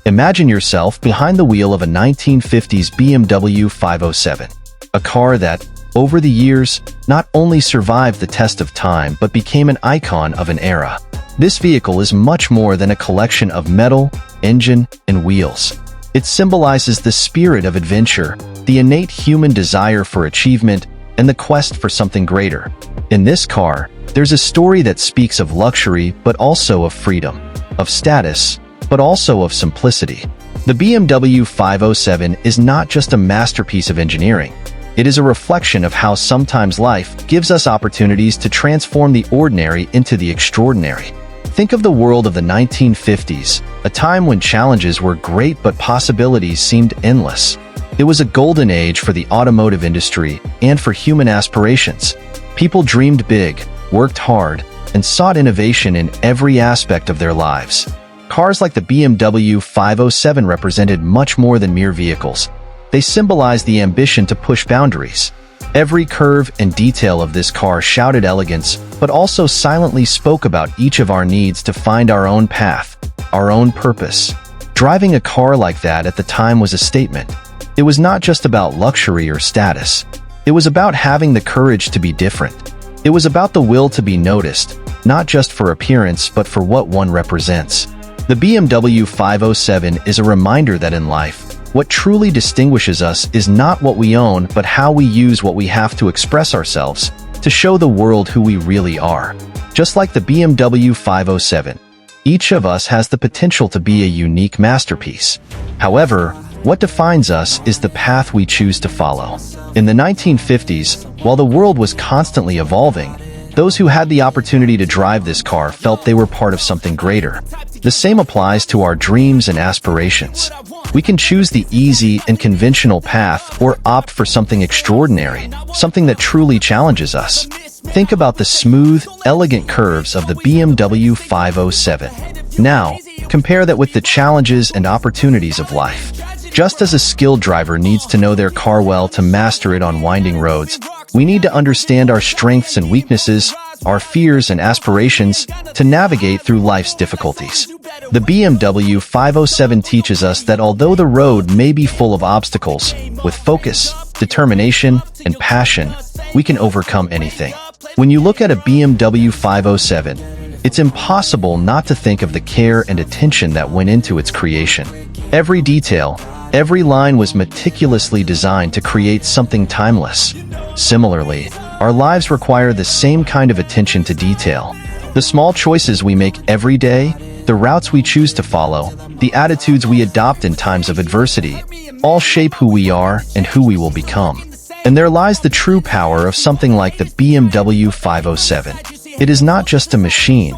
Imagine yourself behind the wheel of a 1950s BMW 507, a car that, over the years, not only survived the test of time but became an icon of an era. This vehicle is much more than a collection of metal, engine, and wheels. It symbolizes the spirit of adventure, the innate human desire for achievement, and the quest for something greater. In this car, there's a story that speaks of luxury but also of freedom, of status, but also of simplicity. The BMW 507 is not just a masterpiece of engineering. It is a reflection of how sometimes life gives us opportunities to transform the ordinary into the extraordinary. Think of the world of the 1950s, a time when challenges were great but possibilities seemed endless. It was a golden age for the automotive industry and for human aspirations. People dreamed big, worked hard, and sought innovation in every aspect of their lives. Cars like the BMW 507 represented much more than mere vehicles. They symbolized the ambition to push boundaries. Every curve and detail of this car shouted elegance, but also silently spoke about each of our needs to find our own path, our own purpose. Driving a car like that at the time was a statement. It was not just about luxury or status. It was about having the courage to be different. It was about the will to be noticed, not just for appearance but for what one represents. The BMW 507 is a reminder that in life, what truly distinguishes us is not what we own but how we use what we have to express ourselves, to show the world who we really are. Just like the BMW 507, each of us has the potential to be a unique masterpiece. However, what defines us is the path we choose to follow. In the 1950s, while the world was constantly evolving, those who had the opportunity to drive this car felt they were part of something greater. The same applies to our dreams and aspirations. We can choose the easy and conventional path or opt for something extraordinary, something that truly challenges us. Think about the smooth, elegant curves of the BMW 507. Now, compare that with the challenges and opportunities of life. Just as a skilled driver needs to know their car well to master it on winding roads, we need to understand our strengths and weaknesses, our fears and aspirations, to navigate through life's difficulties. The BMW 507 teaches us that although the road may be full of obstacles, with focus, determination, and passion, we can overcome anything. When you look at a BMW 507, it's impossible not to think of the care and attention that went into its creation. Every detail, every line was meticulously designed to create something timeless. Similarly, our lives require the same kind of attention to detail. The small choices we make every day, the routes we choose to follow, the attitudes we adopt in times of adversity, all shape who we are and who we will become. And there lies the true power of something like the BMW 507. It is not just a machine,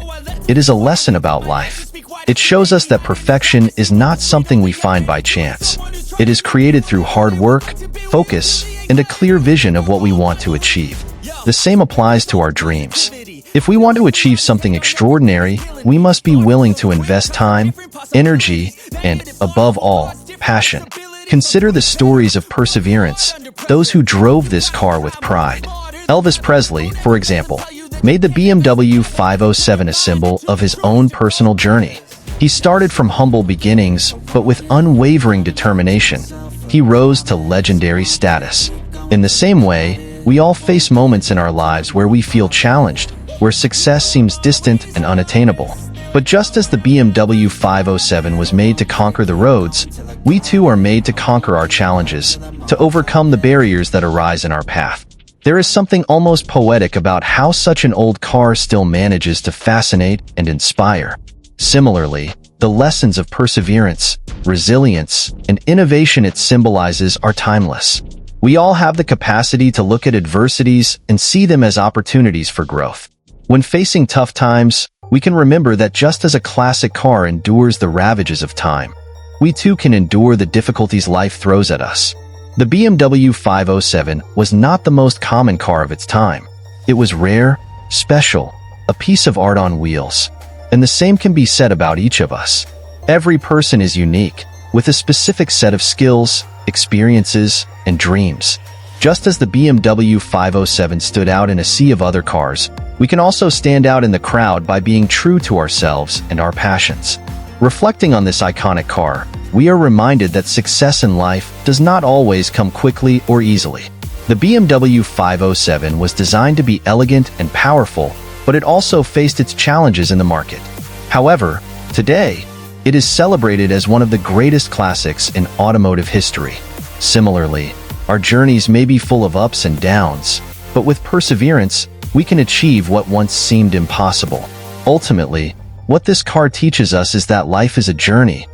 it is a lesson about life. It shows us that perfection is not something we find by chance. It is created through hard work, focus, and a clear vision of what we want to achieve. The same applies to our dreams. If we want to achieve something extraordinary, we must be willing to invest time, energy, and, above all, passion. Consider the stories of perseverance, those who drove this car with pride. Elvis Presley, for example, made the BMW 507 a symbol of his own personal journey. He started from humble beginnings, but with unwavering determination, he rose to legendary status. In the same way, we all face moments in our lives where we feel challenged, where success seems distant and unattainable. But just as the BMW 507 was made to conquer the roads, we too are made to conquer our challenges, to overcome the barriers that arise in our path. There is something almost poetic about how such an old car still manages to fascinate and inspire. Similarly, the lessons of perseverance, resilience, and innovation it symbolizes are timeless. We all have the capacity to look at adversities and see them as opportunities for growth. When facing tough times, we can remember that just as a classic car endures the ravages of time, we too can endure the difficulties life throws at us. The BMW 507 was not the most common car of its time. It was rare, special, a piece of art on wheels. And the same can be said about each of us. Every person is unique, with a specific set of skills, experiences, and dreams. Just as the BMW 507 stood out in a sea of other cars, We can also stand out in the crowd by being true to ourselves and our passions. Reflecting on this iconic car, we are reminded that success in life does not always come quickly or easily. The BMW 507 was designed to be elegant and powerful, but it also faced its challenges in the market. However, today, it is celebrated as one of the greatest classics in automotive history. Similarly, our journeys may be full of ups and downs, but with perseverance, we can achieve what once seemed impossible. Ultimately, what this car teaches us is that life is a journey,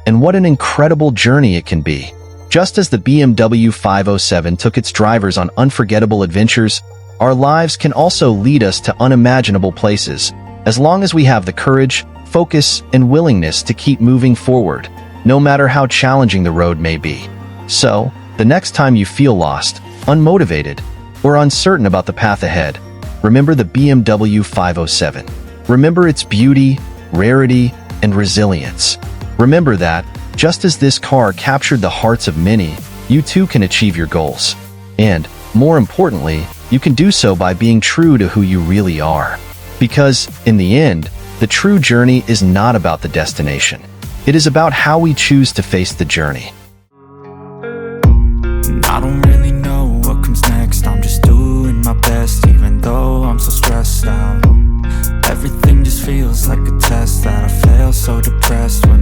and what an incredible journey it can be. Just as the BMW 507 took its drivers on unforgettable adventures, our lives can also lead us to unimaginable places, as long as we have the courage, focus, and willingness to keep moving forward, no matter how challenging the road may be. So, the next time you feel lost, unmotivated, or uncertain about the path ahead, remember the BMW 507. Remember its beauty, rarity, and resilience. Remember that, just as this car captured the hearts of many, you too can achieve your goals. And, more importantly, you can do so by being true to who you really are. Because, in the end, the true journey is not about the destination. It is about how we choose to face the journey. I don't really know what comes next. I'm just doing my best, even though I'm so stressed out. Everything just feels like a test that I fail, so depressed when